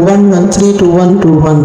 113 to 121।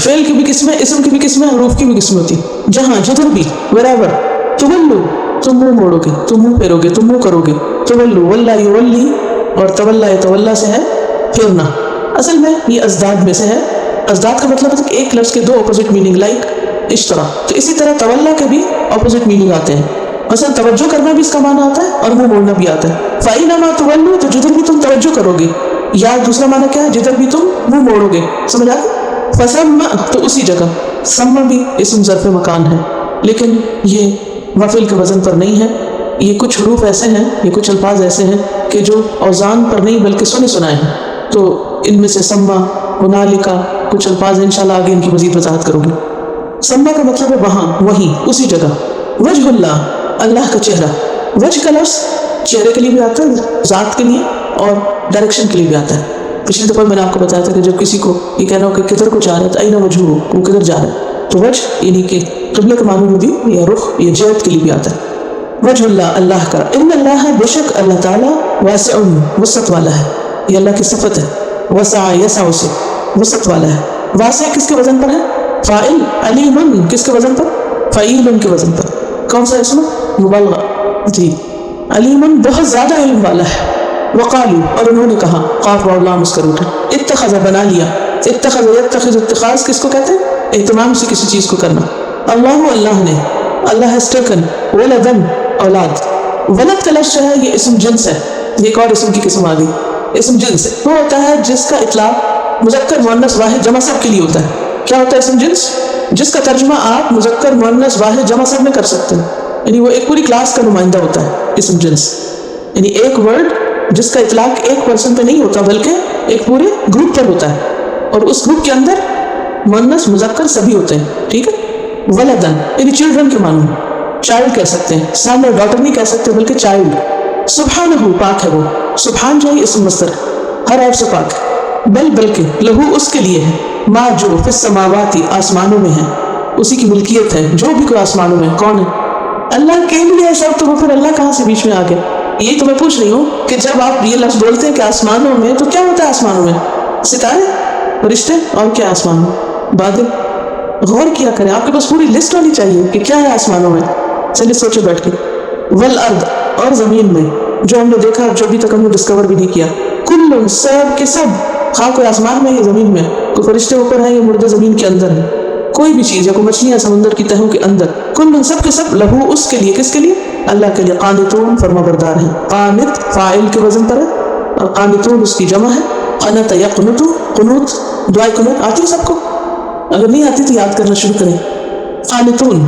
فعل کی بھی قسمیں، اسم کی بھی قسمیں، حروف کی بھی قسمیں ہوتی. جہاں جدھر بھی wherever. تولو تم منہ موڑو گے، تم منہ پھیرو گے، تم منہ کرو گے. تولو ولا یولی، اور تولا یتولا سے ہے پھرنا. اصل میں یہ ازداد میں سے ہے. ازداد کا مطلب ہے کہ ایک لفظ کے دو اپوزٹ میننگ، لائک اشترا. تو اسی طرح تولا کے بھی اپوزٹ میننگ آتے ہیں. مثلا توجہ کرنا بھی اس کا معنی آتا ہے اور منہ موڑنا بھی آتا ہے. فَإِنَّمَا تُوَلُّوا، تو جدھر بھی تم توجہ کرو گے. یا دوسرا معنی کیا ہے؟ جدھر بھی تم منہ موڑو گے. سمجھ آتے؟ فَثَمَّ، تو اسی جگہ. سم بھی اسم ظرف مکان ہے، لیکن یہ مفعول کے وزن پر نہیں ہے. یہ کچھ حروف ایسے ہیں، یہ کچھ الفاظ ایسے ہیں کہ جو اوزان پر نہیں بلکہ سنے سنائے ہیں. تو ان میں سے سما، ہنالکا، کچھ الفاظ انشاءاللہ آگے ان کی مزید وضاحت کروں گی. سما کا مطلب ہے وہاں، وہیں، اسی جگہ. وجہ اللہ، اللہ کا چہرہ. وجہ کا لفظ چہرے کے لیے بھی آتا ہے، ذات کے لیے، اور ڈائریکشن کے لیے بھی آتا ہے. پچھلی دفعہ میں نے آپ کو بتایا تھا کہ جب کسی کو یہ کہنا ہو کہ کدھر کو جا رہا ہے تو اینا وجہ ہو، وہ کدھر جا رہا ہے. تو وجہ یعنی کہ قبلہ کے معنی میں بھی، یا رخ یا جہت کے لیے بھی آتا ہے. وجہ اللہ، اللہ کا. ان اللہ، بے شک اللہ تعالیٰ، واسع، وسعت والا ہے. یہ اللہ کی صفت ہے. وسع یسع سے وسعت والا ہے. واسع کس کے وزن پر ہے؟ فاعل. علیم کس کے وزن پر؟ فعیل کے وزن پر. کون سا اسم؟ مبالغہ. جی. علیم بہت زیادہ علم والا ہے. وقالو، اور انہوں نے کہا، قاف واو لام اس کا روٹ ہے. اتخذ، بنا لیا. اتخذ یتخذ، اتخاذ کس کو کہتے ہیں؟ اہتمام سے کسی چیز کو کرنا. اللہ، اللہ نے. اللہ has taken ولدن، اولاد. ولد کا لفظ ہے، یہ اسم جنس ہے. یہ ایک اور اسم کی قسم آ گئی. اسم جنس وہ ہوتا ہے جس کا اطلاق مذکر مؤنث واحد جمع سب کے لیے ہوتا ہے. کیا ہوتا ہے اسم جنس؟ جس کا ترجمہ آپ مذکر مؤنث واحد جمع سب میں کر سکتے ہیں. یعنی وہ ایک پوری کلاس کا نمائندہ ہوتا ہے اسم جنس. یعنی ایک ورڈ جس کا اطلاق ایک پرسن پہ نہیں ہوتا بلکہ ایک پورے گروپ پر ہوتا ہے، اور اس گروپ کے اندر مؤنث مذکر سبھی ہوتے ہیں. ٹھیک ہے. ولدن یعنی چلڈرن کے معنی، چائلڈ کہہ سکتے ہیں. سن اور ڈاٹر نہیں کہہ سکتے بلکہ چائلڈ. سبحانہ، پاک ہے وہ. سبحان جو ہے اسم مصدر، ہر عیب سے پاک. بلکہ لہو اس کے لیے ہے، ما جو فی السماوات آسمانوں میں ہے، اسی کی ملکیت ہے جو بھی کوئی آسمانوں میں. کون ہے؟ اللہ کے لیے ہے سب. تو وہ پھر اللہ کہاں سے بیچ میں آ گیا؟ یہی تو میں پوچھ رہی ہوں کہ جب آپ یہ لفظ بولتے ہیں کہ آسمانوں میں، تو کیا ہوتا ہے آسمانوں میں؟ ستارے، فرشتے، اور کیا آسمانوں؟ بادل. غور کیا کریں، آپ کے پاس پوری لسٹ ہونی چاہیے کہ کیا ہے آسمانوں میں. چلیے سوچے بیٹھ کے. والارض، اور زمین میں، جو ہم نے دیکھا جو ابھی تک ہم نے ڈسکور بھی نہیں کیا. کل، سب کے سب، خواہ کوئی آسمان میں ہے یا زمین میں، کوئی فرشتے اوپر ہے یا مردے زمین کے اندر ہے، کوئی بھی چیز، یا کوئی مچھلیاں سمندر کی تہوں کے اندر. کل، سب کے سب، لہو اس کے لیے. کس کے لیے؟ اللہ کے لیے. قانتون، فرما بردار ہیں. قانت فاعل کے وزن پر ہے، اور قانتون اس کی جمع ہے. قنت یقنت، قنوت، دعائے قنوت آتی ہے سب کو؟ اگر نہیں آتی تو یاد کرنا شروع کریں. قانتون،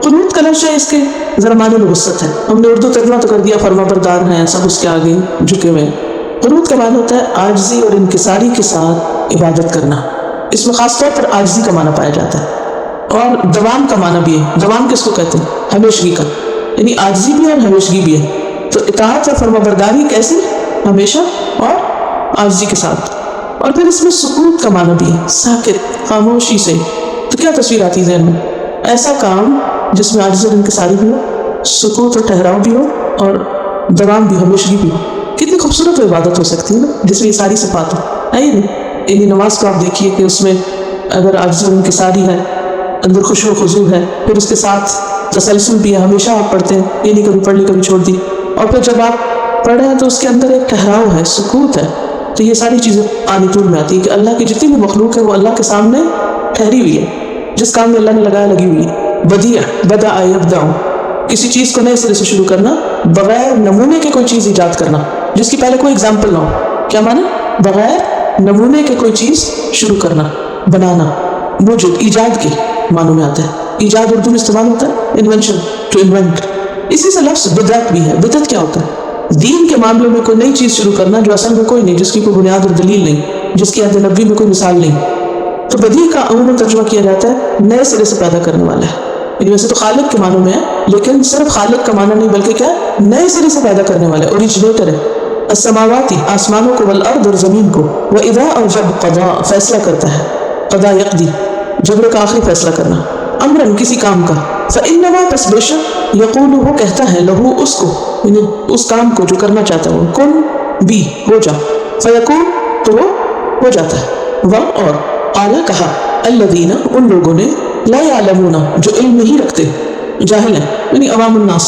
قنوت کا لفظ ہے، اس کے ذرا معنی میں وسعت ہے. ہم نے اردو ترجمہ تو کر دیا فرما بردار ہیں، سب اس کے آگے جھکے ہوئے. قنوت کا معنی ہوتا ہے عاجزی اور انکساری کے ساتھ عبادت کرنا. اس میں خاص طور پر عاجزی کا معنی پایا جاتا ہے. اور دوام کا معنی بھی ہے. دوام کس کو کہتے ہیں؟ ہمیشگی کا. یعنی عاجزی بھی ہے اور ہمیشگی بھی ہے. تو اطاعت اور فرما برداری کیسی؟ ہمیشہ اور عاجزی کے ساتھ. اور پھر اس میں سکوت کا معنی بھی ہے، ساکت، خاموشی سے. تو کیا تصویر آتی ہے ذہن میں؟ ایسا کام جس میں عاجزی اور انکساری بھی ہو، سکوت اور ٹھہراؤ بھی ہو، اور دوام بھی، ہمیشگی بھی ہو. کتنی خوبصورت عبادت ہو سکتی ہے نا جس میں یہ ساری صفات ہو. ہے یعنی نماز کو آپ دیکھیے کہ اس میں اگر عاجزی اور انکساری ہے، اندر خشوع و خضوع ہے، پھر اس کے ساتھ تسلسل بھی ہے، ہمیشہ آپ پڑھتے ہیں، یہ نہیں کبھی پڑھ لی کبھی چھوڑ دی. اور پھر جب آپ پڑھے ہیں تو اس کے اندر ایک ٹھہراؤ ہے، سکوت ہے. تو یہ ساری چیزیں قانتون میں آتی ہے کہ اللہ کی جتنی بھی مخلوق ہے وہ اللہ کے سامنے ٹھہری ہوئی ہے. جس کام میں اللہ نے لگایا لگی ہوئی ہے. بدیع، بدأ یبدأ، کسی چیز کو نئے سرے سے شروع کرنا، بغیر نمونے کے کوئی چیز ایجاد کرنا جس کی پہلے کوئی ایگزامپل نہ ہو. کیا معنی؟ بغیر نمونے کے کوئی چیز شروع کرنا، بنانا. موجود، ایجاد کے معنوں میں آتا ہے. ایجاد اردو میں استعمال ہوتا ہے انوینشن، ٹو انوینٹ. اسی سے لفظ بدعت بھی ہے. بدعت کیا ہوتا ہے؟ دین کے معاملے میں کوئی نئی چیز شروع کرنا جو اصل میں کوئی نہیں، جس کی کوئی بنیاد اور دلیل نہیں، جس کی عہد نبوی میں کوئی مثال نہیں. تو بدیع کا عموماً ترجمہ کیا جاتا ہے نئے سرے سے پیدا کرنے والا ہے. یعنی ویسے تو خالق کے معنوں میں ہے، لیکن صرف خالق کا معنی نہیں بلکہ کیا، نئے سرے سے پیدا کرنے والا ہے، اوریجنیٹر ہے. السماواتی، آسمانوں کو، والارض، اور زمین کو. واذا، اور جب، قضا، فیصلہ کرتا ہے. قضا یقضی، جبر کا آخری فیصلہ کرنا. امرن، کسی کام کا. فانما، پس بے شک، یقول، وہ کہتا ہے، لہو، اس کو، یعنی اس کام کو جو کرنا چاہتا ہے وہ، کن، بھی، ہو جا. فیکون، تو وہ ہو جاتا ہے. و، اور. قال، کہا. الذین ان لوگوں نے لا یعلمون جو علم نہیں رکھتے، جاہل ہیں یعنی عوام الناس،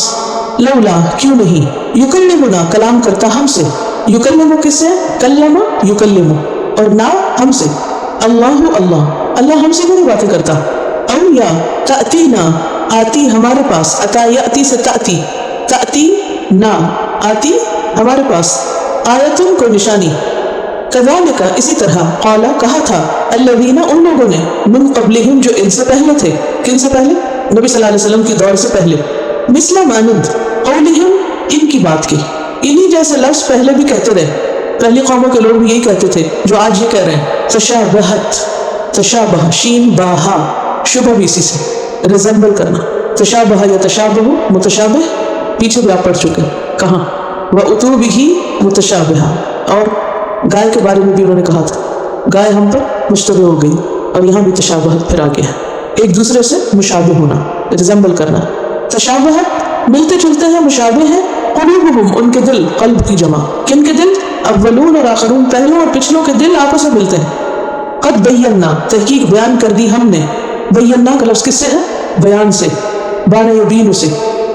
لولا کیوں نہیں، یکلمنا کلام کرتا ہم سے، یکلم کس سے، کلم یکلم، اور نہ ہم سے، اللہ ہم سے نہیں باتیں کرتا، او یا تأتینا آتی ہمارے پاس، اتا یاتی سے تأتی نہ آتی ہمارے پاس، آیتن کو نشانی، کذالک اسی طرح، قالا کہا تھا، الذین ان لوگوں نے، من قبلہم جو ان سے پہلے تھے، کن سے پہلے، نبی صلی اللہ علیہ وسلم کی دور سے پہلے، مثل مانند قولہم ان کی بات کی، انہی جیسے لفظ پہلے بھی کہتے رہے، پہلی قوموں کے لوگ بھی یہی کہتے تھے جو آج یہ کہہ رہے ہیں، تشابہ شین باہا، شبہ بھی اسی سے، ریزمبل کرنا، تشابہ یا تشابہ متشابہ، پیچھے بھی آپ پڑھ چکے کہاں، وَأُتُوا بِهِ متشابہا، اور گائے کے بارے میں بھی انہوں نے کہا تھا، گائے ہم پر مشتبہ ہو گئی، اور یہاں بھی تشابہت پھر آ گیا، ایک دوسرے سے مشابہ ہونا، ریزمبل کرنا، تشابہت ملتے جلتے ہیں، مشابہ ہیں، قلوبہم ان کے دل، قلب کی جمع، کن کے دل، اولون اور آخرون، پہلوں اور پچھلوں کے دل آپس میں ملتے ہیں، قد بینا تحقیق بیان کر دی ہم نے، بینا کا لفظ کس سے ہے، بیان سے، بان یبین سے،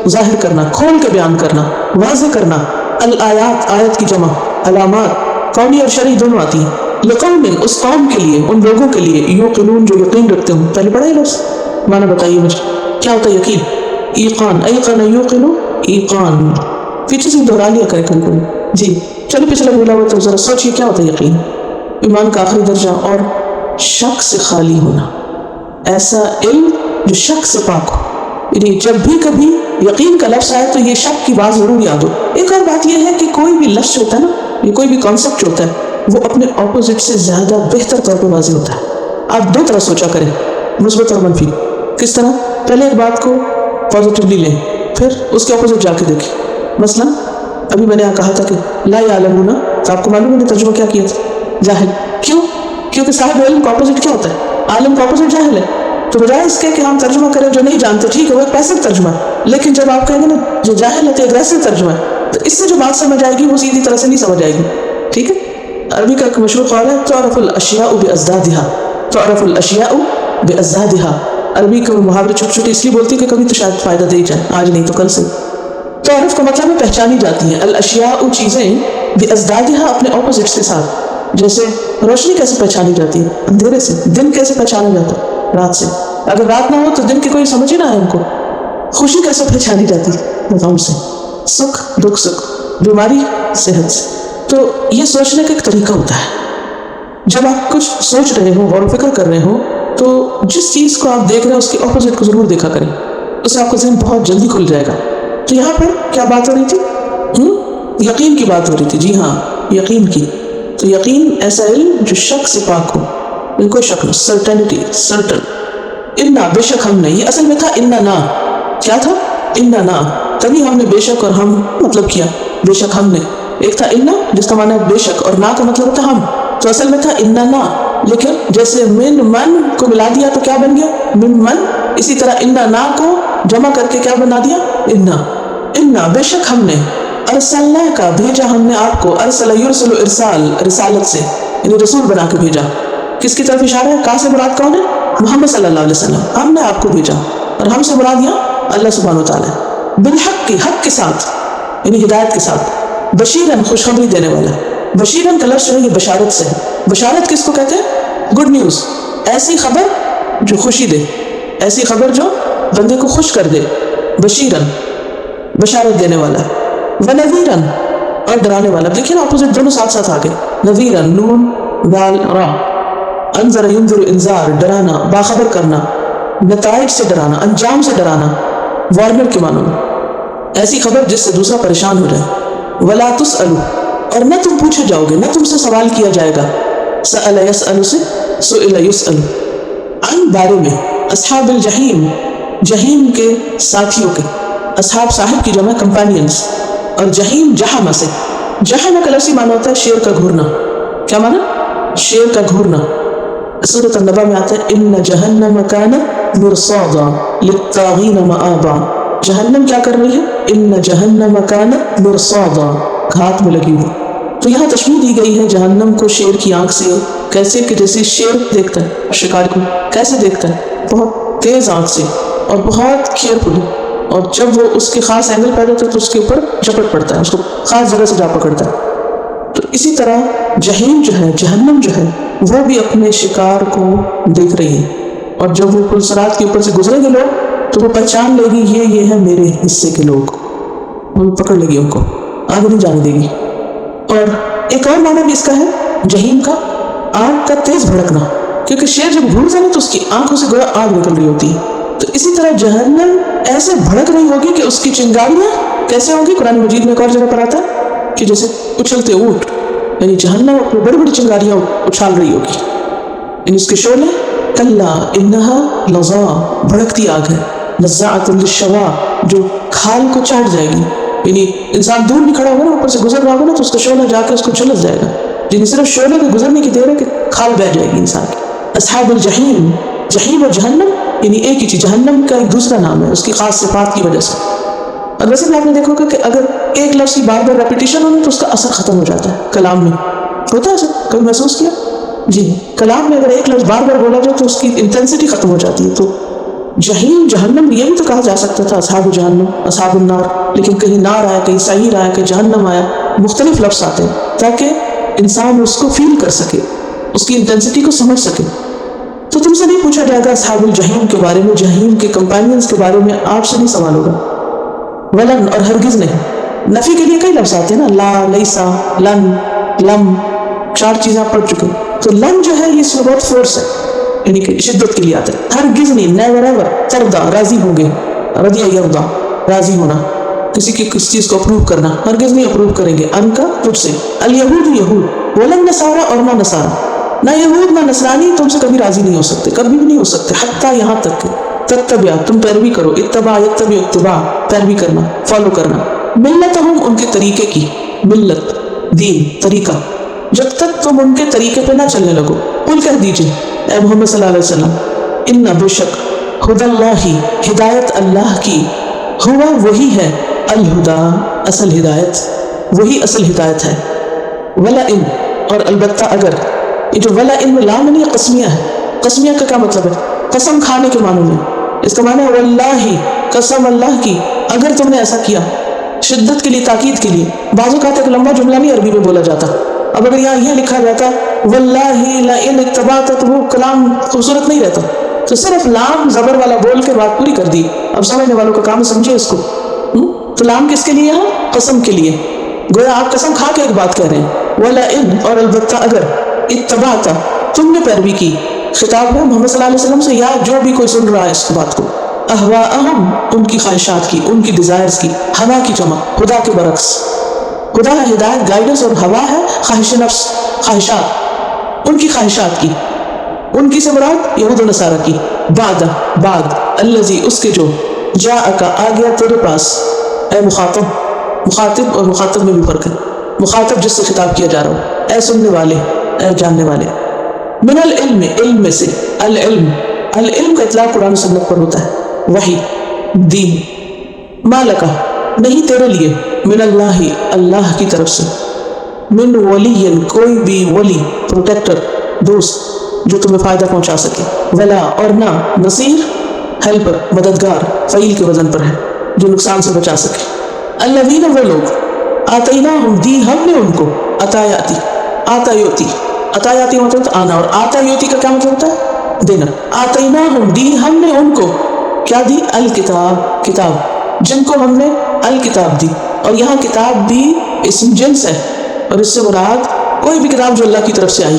ظاہر کرنا، کھول کے بیان کرنا، واضح کرنا، الآیات آیت کی جمع، علامات قومی اور شرعی دونوں آتی ہیں، لقوم اس قوم کے لیے، ان لوگوں کے لیے، یوقنون جو یقین رکھتے ہوں، پہلے پڑھا ہے لفظ، معنی بتائیے مجھے کیا ہوتا ہے یقین، ایقان، ایقن یوقن ایقان، پیچھے سے دہرا لیا کرے کبھی کبھی، جی چلو پچھلا بولا ہوا تو ذرا سوچیے کیا ہوتا ہے یقین، ایمان کا آخری درجہ اور شک سے خالی ہونا، ایسا علم جو شک سے پاک ہو، یعنی جب بھی کبھی یقین کا لفظ آئے تو یہ شک کی بات ضرور یاد ہو۔ ایک اور بات یہ ہے کہ کوئی بھی لفظ ہوتا ہے نا، یہ کوئی بھی کانسیپٹ ہوتا ہے، وہ اپنے اپوزٹ سے زیادہ بہتر طور پہ واضح ہوتا ہے۔ آپ دو طرح سوچا کریں، مثبت اور منفی۔ کس طرح؟ پہلے ایک بات کو پازیٹیولی لیں، پھر اس کے اپوزٹ جا کے دیکھیں۔ مثلا ابھی میں نے کہا تھا کہ لا یعلمون، تو آپ کو معلوم ہے نے ترجمہ کیا کیا تھا؟ جاہل۔ کیوں؟ کیونکہ صاحب علم کا اپوزٹ کیا ہوتا ہے؟ عالم کا اپوزٹ جاہل ہے۔ تو بجائے اس کے کہ ہم ترجمہ کریں جو نہیں جانتے، ٹھیک ہے وہ ایک پیسو ترجمہ ہے، لیکن جب آپ کہیں گے نا جو جاہل ہے تو اگریسو ترجمہ ہے، تو اس سے جو بات سمجھ آئے گی وہ سیدھی طرح سے نہیں سمجھ آئے گی، ٹھیک ہے؟ عربی کا ایک مشہور قول ہے تعرف الاشیاء بازدادها، تعرف الاشیاء بازدادها۔ عربی کے محاورے چھوٹے چھوٹے اس لیے بولتی ہے کہ کبھی تو شاید فائدہ دے جائے، آج نہیں تو کل سے۔ تعرف کا مطلب ہے پہچانی جاتی ہیں، الاشیاء چیزیں، بازدادها اپنے اپوزٹ کے ساتھ۔ جیسے روشنی کیسے پہچانی جاتی ہے؟ اندھیرے سے۔ دن کیسے پہچانا جاتا ہے؟ رات سے۔ اگر رات نہ ہو تو دن کی کوئی سمجھ ہی نہ آئے ہم کو۔ خوشی کیسے پہچانی جاتی ہے؟ غم سے۔ سکھ دکھ سکھ، بیماری صحت سے۔ تو یہ سوچنے کا ایک طریقہ ہوتا ہے، جب آپ کچھ سوچ رہے ہو، غور و فکر کر رہے ہو، تو جس چیز کو آپ دیکھ رہے ہیں اس کے اپوزٹ کو ضرور دیکھا کریں، اس سے آپ کا ذہن بہت جلدی کھل جائے گا۔ تو یہاں پر کیا بات ہو رہی تھی؟ یقین کی بات ہو رہی تھی، جی ہاں یقین کی۔ تو یقین ایسا علم جو شک سے پاک ہو، کوئی شک نہ، سرٹنٹی، سرٹن۔ انا بے شک ہم نے، یہ اصل میں تھا اننا، کیا تھا؟ اننا، تبھی ہم نے بے شک اور ہم مطلب کیا بے شک ہم نے۔ ایک تھا انا جس کا معنی ہے بے شک، اور نا کا مطلب ہوتا ہم، تو اصل میں تھا اننا، لیکن جیسے من من کو ملا دیا تو کیا بن گیا؟ من من۔ اسی طرح اننا کو جمع کر کے کیا بنا دیا؟ انا بے شک ہم نے، ارسلنا کا بھیجا ہم نے آپ کو، ارسل یرسل ارسال، رسالت سے یعنی رسول بنا کے بھیجا۔ کس کی طرف اشارہ ہے؟ کا سے مراد کون ہے؟ محمد صلی اللہ علیہ وسلم، ہم نے آپ کو بھیجا، اور ہم سے مراد یہاں اللہ سبحانہ و تعالیٰ، بالحق کی، حق کے ساتھ یعنی ہدایت کے ساتھ، بشیرن خوشخبری دینے والا۔ بشیرن کا لفظ جو ہے یہ بشارت سے ہے۔ بشارت کس کو کہتے ہیں؟ گڈ نیوز، ایسی خبر جو خوشی دے، ایسی خبر جو بندے کو خوش کر دے، بشیرن بشارت دینے والا، ونذیرن اور ڈرانے والا۔ دیکھیں نا اپوزٹ دونوں ساتھ ساتھ آگے، نذیرن نون دال را، انذر ینذر انذار ڈرانا، باخبر کرنا، نتائج سے ڈرانا، انجام سے ڈرانا، وارنر کے معنوں میں، ایسی خبر جس سے دوسرا پریشان ہو جائے۔ ولا تسألوا اور نہ تم پوچھے جاؤ گے، نہ تم سے سوال کیا جائے گا، سأل یسأل سے سئل یسأل، عن بارے میں، اصحاب الجحیم جہیم کے ساتھیوں کے، اصحاب صاحب کی جمع کمپینینز، اور جہیم جہنم سے۔ جہنم کا لفظی معنی ہوتا ہے شیر کا گھورنا۔ کیا معنی؟ شیر کا گھورنا۔ سورۃ النبا میں آتا ہے ان جہنم کانت مرصادا للطاغین مآبا۔ جہنم کیا کر رہی ہے؟ ان جہنم کانت مرصادا، گھات میں لگی ہوئی۔ تو یہاں تشبیہ دی گئی ہے جہنم کو شیر کی آنکھ سے، کیسے کہ جیسے شیر دیکھتا ہے شکار کو، کیسے دیکھتا ہے بہت تیز آنکھ سے اور بہت کیئرفلی، اور جب وہ اس کے خاص اینگل پیدا ہوتا ہے تو اس کے اوپر جھپٹ پڑتا ہے، اس کو خاص جگہ سے جا پکڑتا ہے۔ تو اسی طرح جہنم جو ہے، جہنم جو ہے، وہ بھی اپنے شکار کو دیکھ رہی ہے، اور جب وہ پل صراط کے اوپر سے گزرے گے لوگ تو وہ پہچان لے گی یہ ہے میرے حصے کے لوگ، وہ پکڑ لے گی ان کو، آگے نہیں جانے دے گی۔ اور ایک اور معنی بھی اس کا ہے جہنم کا، آگ کا تیز بھڑکنا، کیونکہ شیر جب گھومتا ہے نا تو اس کی آنکھوں سے گویا آگ نکل رہی ہوتی ہے۔ تو اسی طرح جہنم ایسے بھڑک رہی ہوگی کہ اس کی چنگاریاں کیسے ہوں گی؟ قرآن مجید میں ایک اور جگہ پر آتا ہے کہ جیسے اچھلتے اونٹ، یعنی جہنم اپنی بڑی بڑی چنگاریاں اچھال رہی ہوگی، یعنی اس کے شعلے کلا انہا لظا، بھڑکتی آگ ہے، نزاعۃ للشوا، جو کھال کو چاٹ جائے گی، یعنی انسان دور بھی کھڑا ہوگا نا، اوپر سے گزر رہا ہوگا نا تو اس کا شعلہ جا کے اس کو جھلس جائے گا، یعنی صرف شعلے کے گزرنے کی دیر ہے کہ کھال بہ جائے گی انسان کی۔ اصحاب الجحیم، جحیم اور جہنم یعنی ایک ہی چیز، جہنم کا ایک دوسرا نام ہے اس کی خاص صفات کی وجہ سے۔ اور ویسے بھی آپ نے دیکھو کہ اگر ایک لفظ کی بار بار ریپیٹیشن ہونا تو اس کا اثر ختم ہو جاتا ہے، کلام میں ہوتا ہے ایسا، کبھی محسوس کیا؟ جی، کلام میں اگر ایک لفظ بار بار بولا جائے تو اس کی انٹینسٹی ختم ہو جاتی ہے۔ تو جہنم، جہنم، یہ بھی تو کہا جا سکتا تھا اصحاب جہنم، اصحاب النار، لیکن کہیں نار آیا، کہیں سعیر آیا، کہیں جہنم آیا، مختلف لفظ آتے ہیں تاکہ انسان اس کو فیل کر سکے، اس کی انٹینسٹی کو سمجھ سکے۔ تو تم سے نہیں پوچھا جائے گا اصحاب الجحیم کے بارے میں، جہنم کے کمپینینز کے بارے میں آپ سے نہیں سوال ہوگا۔ ولن، اور ہرگز نہیں، نفی کے لیے کئی لفظ آتے ہیں نا، لا، لیسا، لن، لم، 4 چیزیں آپ پڑھ چکے۔ تو لن جو ہے یہ اس میں بہت فورس ہے، یعنی کہ شدت کے لیے آتا ہے۔ ہرگز نہیں، نیور ایور، تردا، راضی ہوں گے، رضی یرضا، راضی ہونا، کسی کی کسی چیز کو اپروو کرنا، ہرگز نہیں اپروو کریں گے، ان کا تجھ سے۔ الیہود، یہود، ولن نصارا، اور نہ نصارا، نہ یہود نہ نصرانی تم سے کبھی راضی نہیں ہو سکتے، کبھی بھی نہیں ہو سکتے، حتیٰ یہاں تک کہ تتبع، تم پیروی کرو، اتباع یتبع اتباع، پیروی کرنا، فالو کرنا، ملتہم، ان کے طریقے کی، ملت، دین، طریقہ، جب تک تم ان کے طریقے پہ نہ چلنے لگو۔ قل کہہ دیجئے اے محمد صلی اللہ علیہ وسلم، ان بے شک، ہدی اللہ، ہدایت اللہ کی، ہوا وہی ہے، الہدا، اصل ہدایت، وہی اصل ہدایت ہے، ولا ان، اور البتہ اگر، یہ جو ولا ان میں لام نہیں قسمیہ ہے، قسمیہ کا کیا مطلب ہے؟ قسم کھانے کے معنی میں، اس کا معنی ہے واللہ، قسم اللہ کی، اگر تم نے ایسا کیا، شدت کے لیے، تاکید کے لیے۔ بعض اوقات ایک لمبا جملہ نہیں عربی میں بولا جاتا، اب اگر یہاں یہ لکھا جاتا واللہ لئن اتبعت، تو وہ کلام خوبصورت نہیں رہتا، تو صرف لام زبر والا بول کے بات پوری کر دی۔ اب سمجھنے والوں کا کام سمجھے اس کو۔ تو لام کس کے لیے یہاں؟ قسم کے لیے، گویا آپ قسم کھا کے ایک بات کہہ رہے ہیں۔ وَلَئِن، اور البتہ اگر، اتبعت، تم نے پیروی کی، خطاب ہے محمد صلی اللہ علیہ وسلم سے یا جو بھی کوئی سن رہا ہے اس بات کو، اہواءہم، ان کی خواہشات کی، ان کی ڈیزائرز کی، ہوا کی جمع، خدا کے برعکس، خدا ہے ہدایت، گائیڈنس، اور ہوا ہے خواہش نفس، خواہشات، ان کی خواہشات کی، ان کی سے مراد یہود و نصارہ کی، بعد، الذی، اس کے جو، جاءک، آ گیا تیرے پاس، اے مخاطب، مخاطب اور مخاطب میں بھی فرق ہے، مخاطب جس سے خطاب کیا جا رہا ہو، اے سننے والے، اے جاننے والے، من العلم، علم میں سے، العلم، العلم کا اطلاق قرآن و سنت پر ہوتا ہے، وحی، دین، مالکہ، نہیں تیرے لیے، من اللہ، اللہ کی طرف سے، من ولی، کوئی بھی ولی، پروٹیکٹر، دوست جو تمہیں فائدہ پہنچا سکے، ولا، اور نہ، نصیر، ہیلپر، مددگار، فعیل کے وزن پر ہے، جو نقصان سے بچا سکے۔ الذین، وہ لوگ، آتیناہم، دی ہم نے ان کو، عطایاتی، آتایوتی، عطایاتی مطلب آنا، اور آتایوتی کا کیا مطلب ہوتا ہے؟ دینا۔ آتیناہم، دی ہم نے ان کو، کیا دی؟ الکتاب، کتاب، جن کو ہم نے الکتاب دی، اور یہاں کتاب بھی اسم جنس ہے، اور اس سے مراد کوئی بھی کتاب جو اللہ کی طرف سے آئی،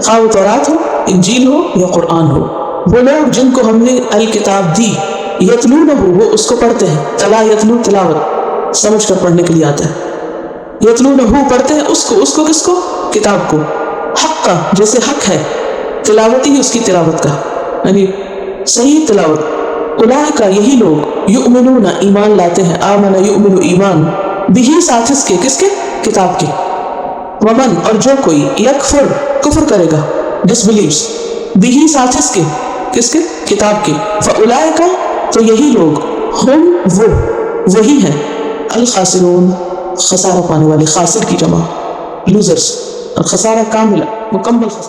خواہ وہ تورات ہو، انجیل ہو یا قرآن ہو۔ وہ لوگ جن کو ہم نے الکتاب دی، یتلونہ، وہ اس کو پڑھتے ہیں، تلا یتلو، تلاوت، سمجھ کر پڑھنے کے لیے آتا ہے، یتلونہ، پڑھتے ہیں اس کو کس کو؟ کتاب کو، حق کا، جیسے حق ہے، تلاوت ہی اس کی تلاوت کا، یعنی صحیح تلاوت۔ اولئک، یہی لوگ، یؤمنون، ایمان لاتے ہیں، آمن یؤمن، ایمان، بہی، ساتھ اس کے، کس کے؟ کتاب کے، ومن، اور جو کوئی، یکفر، کفر کرے گا، ڈس بلیوز، بہی، ساتھ اس کے، کس کے؟ کتاب کے، فاولئک، تو یہی لوگ، ہم، وہ، وہی ہیں، الخاسرون، خسارہ پانے والے، خاسر کی جمع، لوزرز، اور خسارہ کاملہ، مکمل خسارہ۔